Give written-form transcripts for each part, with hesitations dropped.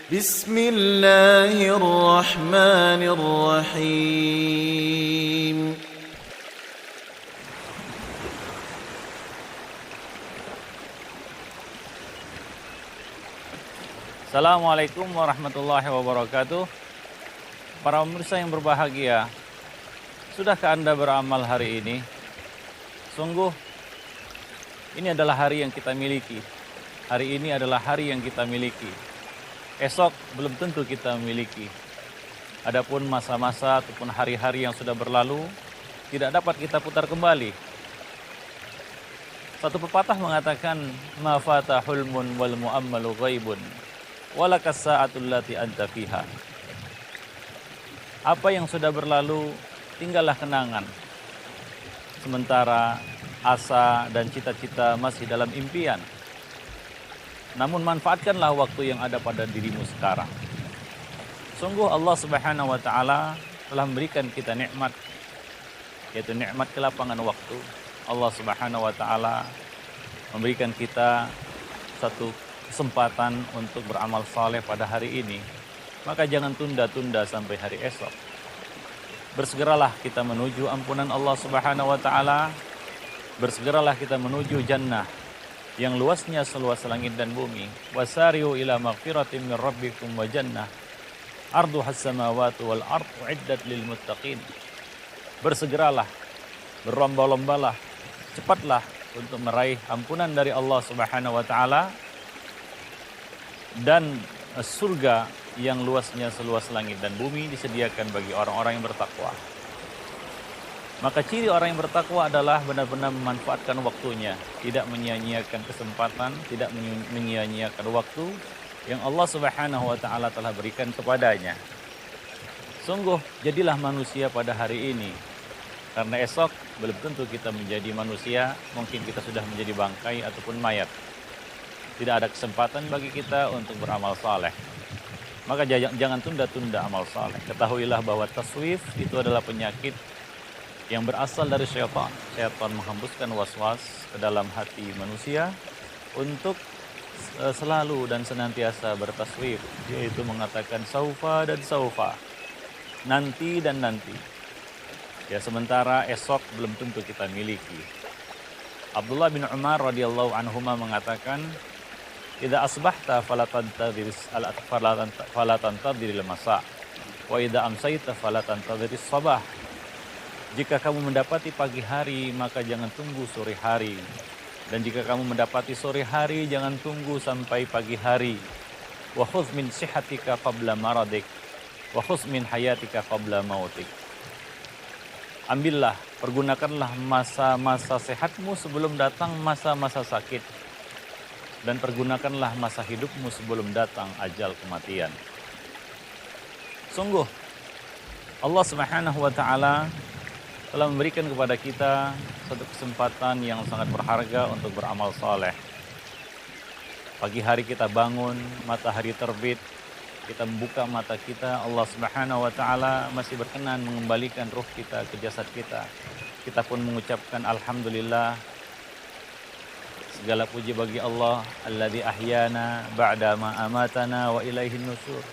بسم الله الرحمن الرحيم Assalamualaikum warahmatullahi wabarakatuh. Para pemirsa yang berbahagia, sudahkah Anda beramal hari ini? Sungguh, ini adalah hari yang kita miliki. Hari ini adalah hari yang kita miliki. Esok belum tentu kita miliki. Adapun masa-masa ataupun hari-hari yang sudah berlalu, tidak dapat kita putar kembali. Satu pepatah mengatakan, ma fata hulmun wal mu'ammalu ghaibun, walakas sa'atul lati anta fiha. Apa yang sudah berlalu tinggallah kenangan. Sementara asa dan cita-cita masih dalam impian. Namun manfaatkanlah waktu yang ada pada dirimu sekarang. Sungguh Allah Subhanahu wa taala telah memberikan kita nikmat, yaitu nikmat kelapangan waktu. Allah Subhanahu wa taala memberikan kita satu kesempatan untuk beramal saleh pada hari ini, maka jangan tunda-tunda sampai hari esok. Bersegeralah kita menuju ampunan Allah Subhanahu wa taala. Bersegeralah kita menuju jannah yang luasnya seluas langit dan bumi. Wasari'u ila maghfiratin min rabbikum wa jannah arduhas samawati wal ardu uiddat lil muttaqin. Bersegeralah, berlomba-lombalah, cepatlah untuk meraih ampunan dari Allah Subhanahu wa taala dan surga yang luasnya seluas langit dan bumi disediakan bagi orang-orang yang bertakwa. Maka ciri orang yang bertakwa adalah benar-benar memanfaatkan waktunya, tidak menyia-nyiakan kesempatan, tidak menyia-nyiakan waktu yang Allah Subhanahu wa taala telah berikan kepadanya. Sungguh, jadilah manusia pada hari ini. Karena esok belum tentu kita menjadi manusia, mungkin kita sudah menjadi bangkai ataupun mayat. Tidak ada kesempatan bagi kita untuk beramal saleh. Maka jangan tunda-tunda amal saleh. Ketahuilah bahwa taswif itu adalah penyakit yang berasal dari syaitan. Syaitan menghembuskan was-was ke dalam hati manusia untuk selalu dan senantiasa bertaswif, yaitu mengatakan saufa dan saufa, nanti dan nanti. Ya, sementara esok belum tentu kita miliki. Abdullah bin Umar radhiyallahu anhuma mengatakan, idza asbahta fala tantadhiril masa wa idza amsayta fala tantadhiris sabah. Jika kamu mendapati pagi hari, maka jangan tunggu sore hari. Dan jika kamu mendapati sore hari, jangan tunggu sampai pagi hari. Wa khudz min sihhatika qabla maradik wa khudz min hayatika qabla mautik. Ambillah, pergunakanlah masa-masa sehatmu sebelum datang masa-masa sakit. Dan pergunakanlah masa hidupmu sebelum datang ajal kematian. Sungguh, Allah Subhanahu wa taala telah memberikan kepada kita satu kesempatan yang sangat berharga untuk beramal saleh. Pagi hari kita bangun, matahari terbit, kita membuka mata kita, Allah Subhanahu wa taala masih berkenan mengembalikan ruh kita ke jasad kita. Kita pun mengucapkan alhamdulillah. Segala puji bagi Allah, alladzi ahyana ba'da ma amatana wa ilaihin nusur.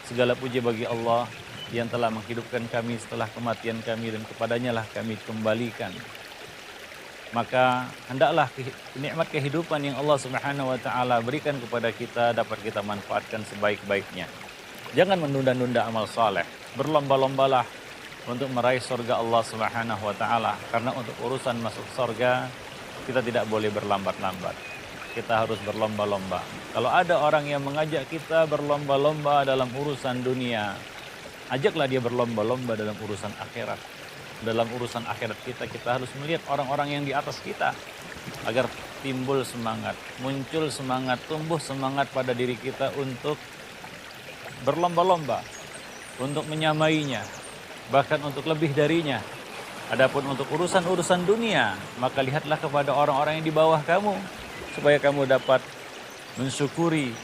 Segala puji bagi Allah yang telah menghidupkan kami setelah kematian kami dan kepadanya lah kami kembalikan. Maka hendaklah nikmat kehidupan yang Allah Subhanahu wa taala berikan kepada kita dapat kita manfaatkan sebaik-baiknya. Jangan menunda-nunda amal saleh. Berlomba-lombalah untuk meraih surga Allah Subhanahu wa taala, karena untuk urusan masuk surga kita tidak boleh berlambat-lambat. Kita harus berlomba-lomba. Kalau ada orang yang mengajak kita berlomba-lomba dalam urusan dunia, ajaklah dia berlomba-lomba dalam urusan akhirat. Dalam urusan akhirat kita harus melihat orang-orang yang di atas kita agar timbul semangat, muncul semangat, tumbuh semangat pada diri kita untuk berlomba-lomba, untuk menyamainya, bahkan untuk lebih darinya. Adapun untuk urusan-urusan dunia, maka lihatlah kepada orang-orang yang di bawah kamu supaya kamu dapat mensyukuri,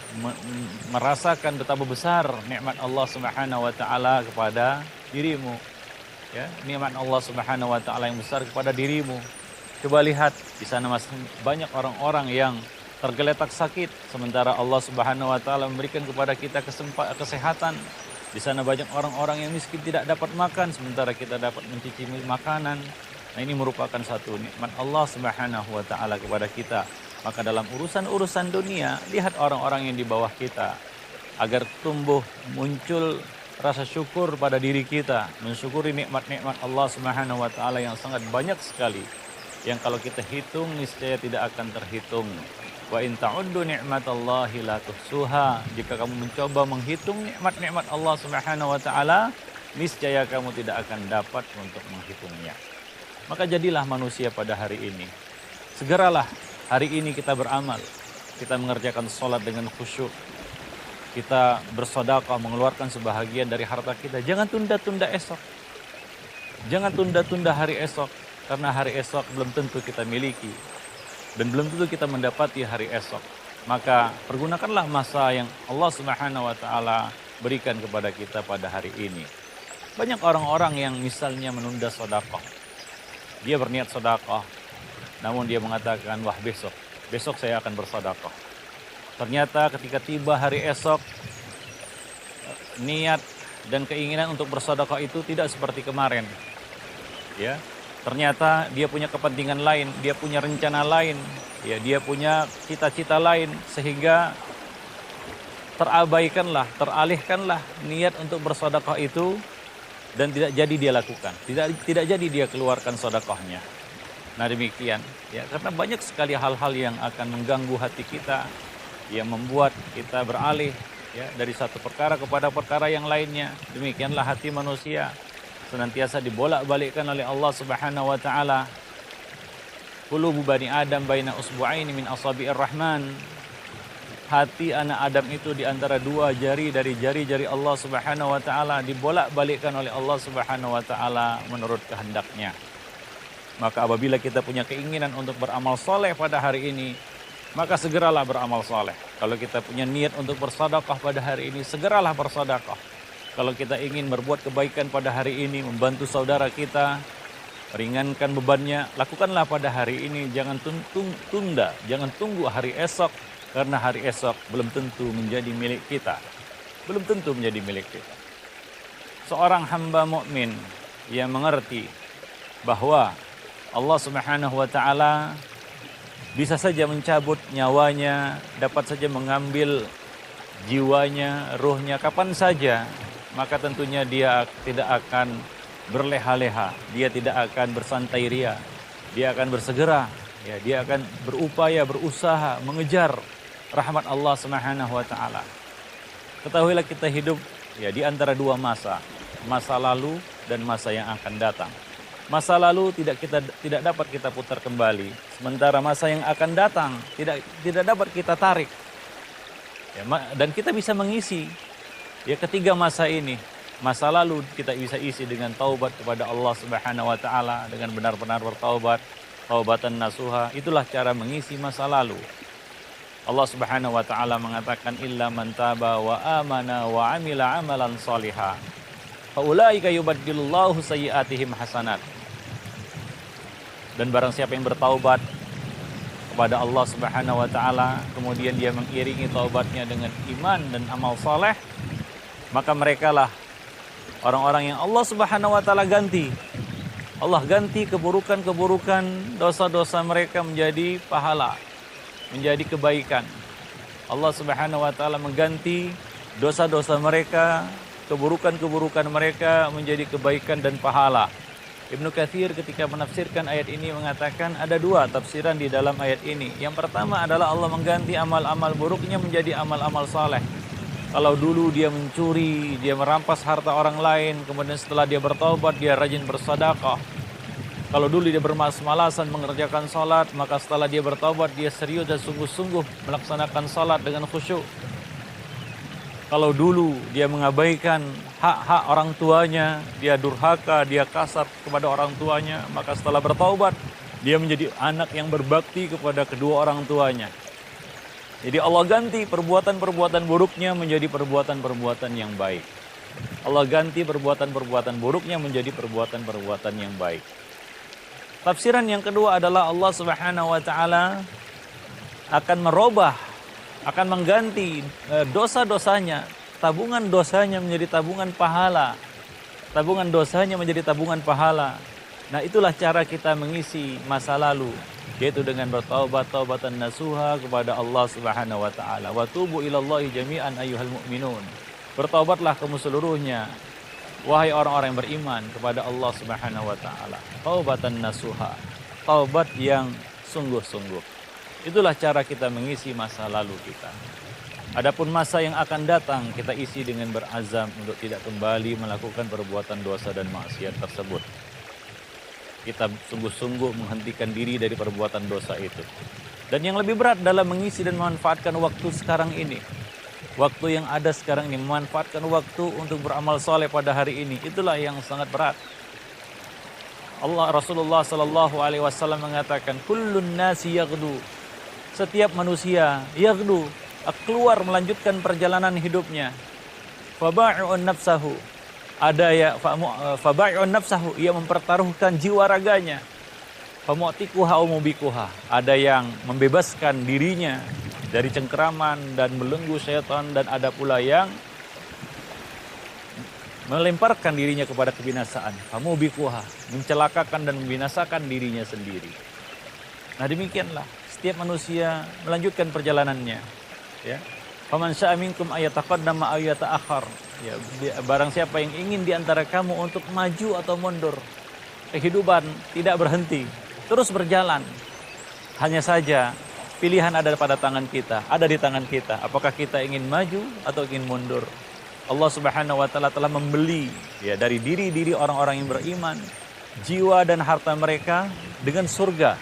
merasakan betapa besar nikmat Allah Subhanahu wa taala kepada dirimu. Ya, nikmat Allah Subhanahu wa taala yang besar kepada dirimu. Coba lihat di sana masih banyak orang-orang yang tergeletak sakit, sementara Allah Subhanahu wa taala memberikan kepada kita kesehatan. Di sana banyak orang-orang yang miskin tidak dapat makan, sementara kita dapat mencicipi makanan. Nah, ini merupakan satu nikmat Allah Subhanahu wa taala kepada kita. Maka dalam urusan-urusan dunia, lihat orang-orang yang di bawah kita agar tumbuh muncul rasa syukur pada diri kita, mensyukuri nikmat-nikmat Allah Subhanahu wa taala yang sangat banyak sekali, yang kalau kita hitung niscaya tidak akan terhitung. Wa in ta'uddu ni'matallahi la tuhsuha. Jika kamu mencoba menghitung nikmat-nikmat Allah Subhanahu wa taala, niscaya kamu tidak akan dapat untuk menghitungnya. Maka jadilah manusia pada hari ini. Segeralah hari ini kita beramal. Kita mengerjakan sholat dengan khusyuk. Kita bersedekah, mengeluarkan sebahagian dari harta kita. Jangan tunda-tunda esok. Jangan tunda-tunda hari esok. Karena hari esok belum tentu kita miliki. Dan belum tentu kita mendapati hari esok. Maka pergunakanlah masa yang Allah Subhanahu wa taala berikan kepada kita pada hari ini. Banyak orang-orang yang misalnya menunda sedekah. Dia berniat sedekah, namun dia mengatakan, wah besok saya akan bersedekah. Ternyata ketika tiba hari esok, niat dan keinginan untuk bersedekah itu tidak seperti kemarin. Ya. Ternyata dia punya kepentingan lain, dia punya rencana lain, ya, dia punya cita-cita lain, sehingga teralihkanlah niat untuk bersedekah itu dan tidak jadi dia lakukan, tidak jadi dia keluarkan sedekahnya. Nah demikian, ya, karena banyak sekali hal-hal yang akan mengganggu hati kita, yang membuat kita beralih, ya, dari satu perkara kepada perkara yang lainnya. Demikianlah hati manusia. Senantiasa dibolak-balikkan oleh Allah Subhanahu wa taala. Qulubu bani Adam baina usbu'aini min asabi'ir rahman. Hati anak Adam itu di antara dua jari dari jari-jari Allah Subhanahu wa taala, dibolak-balikkan oleh Allah Subhanahu wa taala menurut kehendaknya. Maka apabila kita punya keinginan untuk beramal soleh pada hari ini, maka segeralah beramal soleh. Kalau kita punya niat untuk bersedekah pada hari ini, segeralah bersedekah. Kalau kita ingin berbuat kebaikan pada hari ini, membantu saudara kita, ringankan bebannya, lakukanlah pada hari ini. Jangan tunda, jangan tunggu hari esok, karena hari esok belum tentu menjadi milik kita. Belum tentu menjadi milik kita. Seorang hamba mukmin yang mengerti bahwa Allah Subhanahu wa taala bisa saja mencabut nyawanya, dapat saja mengambil jiwanya, ruhnya kapan saja, maka tentunya dia tidak akan berleha-leha, dia tidak akan bersantai ria, dia akan bersegera, ya, dia akan berupaya, berusaha mengejar rahmat Allah Subhanahu wa taala. Ketahuilah kita hidup, ya, di antara dua masa lalu dan masa yang akan datang. Masa lalu tidak dapat kita putar kembali, sementara masa yang akan datang tidak dapat kita tarik. Ya, dan kita bisa mengisi, ya, ketiga masa ini. Masa lalu kita bisa isi dengan taubat kepada Allah Subhanahu wa taala, dengan benar-benar bertaubat, taubatan nasuha. Itulah cara mengisi masa lalu. Allah Subhanahu wa taala mengatakan, illa man taba wa amana wa amila amalan shaliha fa ulaika yubaddilullahu sayyi'atihim hasanat. Dan barang siapa yang bertaubat kepada Allah Subhanahu wa taala, kemudian dia mengiringi taubatnya dengan iman dan amal saleh, maka merekalah orang-orang yang Allah Subhanahu wa taala ganti. Allah ganti keburukan-keburukan, dosa-dosa mereka menjadi pahala, menjadi kebaikan. Allah Subhanahu wa taala mengganti dosa-dosa mereka, keburukan-keburukan mereka menjadi kebaikan dan pahala. Ibnu Katsir ketika menafsirkan ayat ini mengatakan ada dua tafsiran di dalam ayat ini. Yang pertama adalah Allah mengganti amal-amal buruknya menjadi amal-amal saleh. Kalau dulu dia mencuri, dia merampas harta orang lain, kemudian setelah dia bertaubat, dia rajin bersedekah. Kalau dulu dia bermalas-malasan mengerjakan salat, maka setelah dia bertaubat, dia serius dan sungguh-sungguh melaksanakan salat dengan khusyuk. Kalau dulu dia mengabaikan hak-hak orang tuanya, dia durhaka, dia kasar kepada orang tuanya, maka setelah bertaubat, dia menjadi anak yang berbakti kepada kedua orang tuanya. Jadi Allah ganti perbuatan-perbuatan buruknya menjadi perbuatan-perbuatan yang baik. Allah ganti perbuatan-perbuatan buruknya menjadi perbuatan-perbuatan yang baik. Tafsiran yang kedua adalah Allah Subhanahu wa taala akan merubah, akan mengganti dosa-dosanya, tabungan dosanya menjadi tabungan pahala. Tabungan dosanya menjadi tabungan pahala. Nah, itulah cara kita mengisi masa lalu, yaitu dengan bertaubat taubatan nasuha kepada Allah Subhanahu wa taala. Wa tubu ilallahi jami'an ayyuhal mu'minun. Bertaubatlah kamu seluruhnya, wahai orang-orang yang beriman, kepada Allah Subhanahu wa taala. Taubatan nasuha, taubat yang sungguh-sungguh. Itulah cara kita mengisi masa lalu kita. Adapun masa yang akan datang, kita isi dengan berazam untuk tidak kembali melakukan perbuatan dosa dan maksiat tersebut. Kita sungguh-sungguh menghentikan diri dari perbuatan dosa itu. Dan yang lebih berat dalam mengisi dan memanfaatkan waktu sekarang ini. Waktu yang ada sekarang ini, memanfaatkan waktu untuk beramal soleh pada hari ini. Itulah yang sangat berat. Rasulullah SAW mengatakan, kullun nasi yaghdu. Setiap manusia yaghdu, keluar melanjutkan perjalanan hidupnya. Faba'i'un nafsahu. Ada ya faba'i'un nafsahu, ia mempertaruhkan jiwa raganya. Famu'tikuha umubikuha. Ada yang membebaskan dirinya dari cengkeraman dan belenggu syaitan, dan ada pula yang melemparkan dirinya kepada kebinasaan. Famubikuha, mencelakakan dan membinasakan dirinya sendiri. Nah, demikianlah setiap manusia melanjutkan perjalanannya. Ya, faman syaa minkum ayataqaddama aw yata'akhkhar. Ya, barang siapa yang ingin di antara kamu untuk maju atau mundur. Kehidupan tidak berhenti, terus berjalan. Hanya saja pilihan ada pada tangan kita, ada di tangan kita. Apakah kita ingin maju atau ingin mundur? Allah Subhanahu wa taala telah membeli ya dari diri-diri orang-orang yang beriman, jiwa dan harta mereka dengan surga.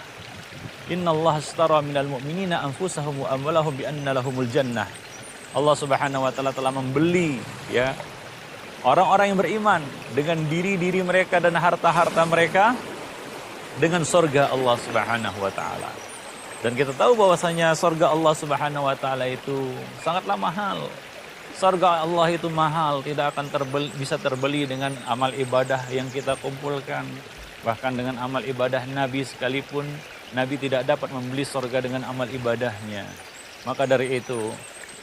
Innallaha ashtara minal mu'minina anfusahum wa amwalahum bi anna lahumul jannah. Allah Subhanahu wa taala telah membeli ya orang-orang yang beriman dengan diri-diri mereka dan harta-harta mereka dengan surga Allah Subhanahu wa taala. Dan kita tahu bahwasanya surga Allah Subhanahu wa taala itu sangatlah mahal. Surga Allah itu mahal, tidak akan bisa terbeli dengan amal ibadah yang kita kumpulkan. Bahkan dengan amal ibadah Nabi sekalipun, Nabi tidak dapat membeli surga dengan amal ibadahnya. Maka dari itu,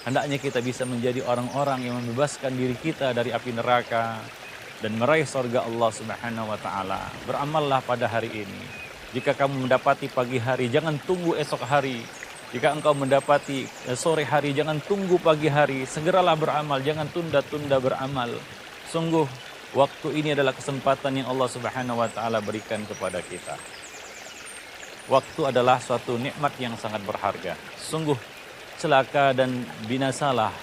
hendaknya kita bisa menjadi orang-orang yang membebaskan diri kita dari api neraka dan meraih surga Allah Subhanahu wa taala. Beramallah pada hari ini. Jika kamu mendapati pagi hari, jangan tunggu esok hari. Jika engkau mendapati sore hari, jangan tunggu pagi hari. Segeralah beramal, jangan tunda-tunda beramal. Sungguh, waktu ini adalah kesempatan yang Allah Subhanahu wa taala berikan kepada kita. Waktu adalah suatu nikmat yang sangat berharga. Sungguh celaka dan binasalah,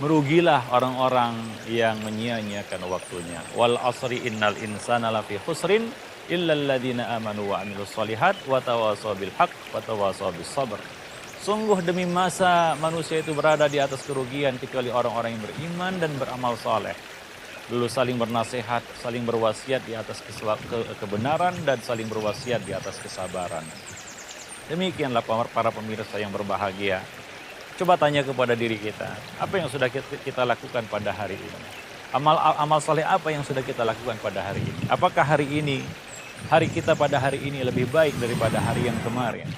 merugilah orang-orang yang menyia-nyiakan waktunya. Wal asri innal insana lafi khusrin illal ladzina amanu wa amilus solihat wa tawassaw bil haqq wa tawassaw bis sabr. Sungguh demi masa manusia itu berada di atas kerugian kecuali orang-orang yang beriman dan beramal saleh. Dulu saling bernasihat, saling berwasiat di atas kebenaran dan saling berwasiat di atas kesabaran. Demikianlah para pemirsa yang berbahagia. Coba tanya kepada diri kita, apa yang sudah kita lakukan pada hari ini? Amal saleh apa yang sudah kita lakukan pada hari ini? Apakah hari kita pada hari ini lebih baik daripada hari yang kemarin?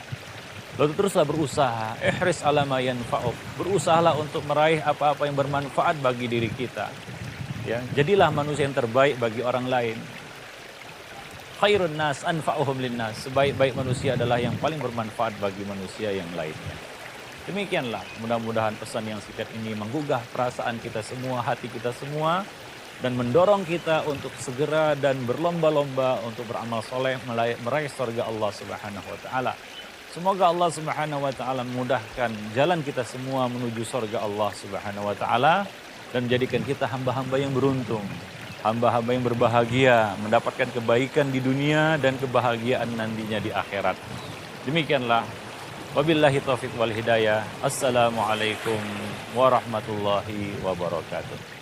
Lalu teruslah berusaha, ihris ala ma yanfa'uk. Berusahalah untuk meraih apa-apa yang bermanfaat bagi diri kita. Ya, jadilah manusia yang terbaik bagi orang lain. Khairun nas anfa'uhum linnas. Sebaik-baik manusia adalah yang paling bermanfaat bagi manusia yang lainnya. Demikianlah, mudah-mudahan pesan yang singkat ini menggugah perasaan kita semua, hati kita semua, dan mendorong kita untuk segera dan berlomba-lomba untuk beramal soleh meraih surga Allah Subhanahu wa taala. Semoga Allah Subhanahu wa taala memudahkan jalan kita semua menuju surga Allah Subhanahu wa taala dan menjadikan kita hamba-hamba yang beruntung, hamba-hamba yang berbahagia, mendapatkan kebaikan di dunia dan kebahagiaan nantinya di akhirat. Demikianlah, wabillahi taufiq wal hidayah. Assalamualaikum warahmatullahi wabarakatuh.